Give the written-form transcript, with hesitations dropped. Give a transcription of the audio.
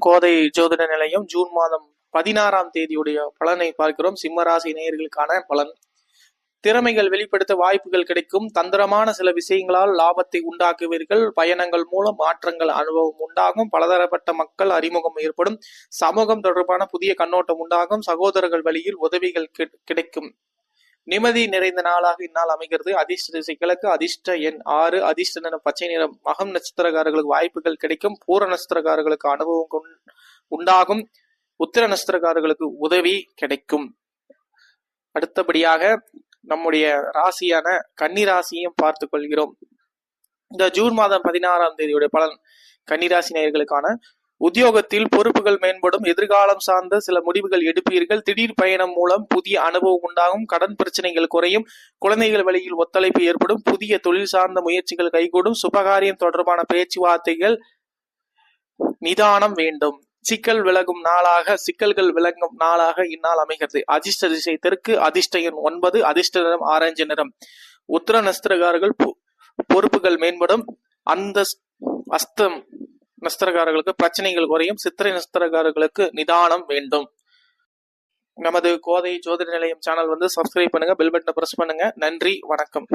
கோதை ஜோதிட நிலையம் ஜூன் மாதம் 16ஆம் தேதியுடைய பலனை பார்க்கிறோம். சிம்மராசி நேயர்களுக்கான பலன். திறமைகள் வெளிப்படுத்த வாய்ப்புகள் கிடைக்கும். தந்திரமான சில விஷயங்களால் லாபத்தை உண்டாக்குவீர்கள். பயணங்கள் மூலம் மாற்றங்கள் அனுபவம் உண்டாகும். பலதரப்பட்ட மக்கள் அறிமுகம் ஏற்படும். சமூகம் தொடர்பான புதிய கண்ணோட்டம் உண்டாகும். சகோதரர்கள் வழியில் உதவிகள் கிடைக்கும். நிம்மதி நிறைந்த நாளாக இந்நாள் அமைகிறது. அதிர்ஷ்ட திசை கிழக்கு. அதிர்ஷ்ட எண் 6. அதிர்ஷ்ட நிறம் பச்சை நிறம். மகம் நட்சத்திரக்காரர்களுக்கு வாய்ப்புகள் கிடைக்கும். பூர நட்சத்திரக்காரர்களுக்கு அனுபவம் உண்டாகும். உத்திர நட்சத்திரக்காரர்களுக்கு உதவி கிடைக்கும். அடுத்தபடியாக நம்முடைய ராசியான கன்னிராசியும் பார்த்து கொள்கிறோம். இந்த ஜூன் மாதம் 16ஆம் தேதியுடைய பலன் கன்னிராசி நேயர்களுக்கான. உத்தியோகத்தில் பொறுப்புகள் மேம்படும். எதிர்காலம் சார்ந்த சில முடிவுகள் எடுப்பீர்கள். திடீர் பயணம் மூலம் புதிய அனுபவம் உண்டாகும். கடன் பிரச்சனைகள் குறையும். குழந்தைகள் வழியில் ஒத்துழைப்பு ஏற்படும். புதிய தொழில் சார்ந்த முயற்சிகள் கைகூடும். சுபகாரியம் தொடர்பான பேச்சுவார்த்தைகள் நிதானம் வேண்டும். சிக்கல்கள் விலகும் நாளாக இந்நாள் அமைகிறது. அதிர்ஷ்ட திசை தெற்கு. அதிர்ஷ்ட எண் 9. அதிர்ஷ்ட நிறம் ஆரஞ்சு நிறம். உத்திர நஸ்திரகாரர்கள் பொறுப்புகள் மேம்படும். அஸ்தம் நஸ்திரக்காரர்களுக்கு பிரச்சனைகள் குறையும். சித்திரை நஸ்திரக்காரர்களுக்கு நிதானம் வேண்டும். நமது கோதை ஜோதிட நிலையம் சேனல் சப்ஸ்கிரைப் பண்ணுங்க, பெல் பட்டனை பிரஸ் பண்ணுங்க. நன்றி, வணக்கம்.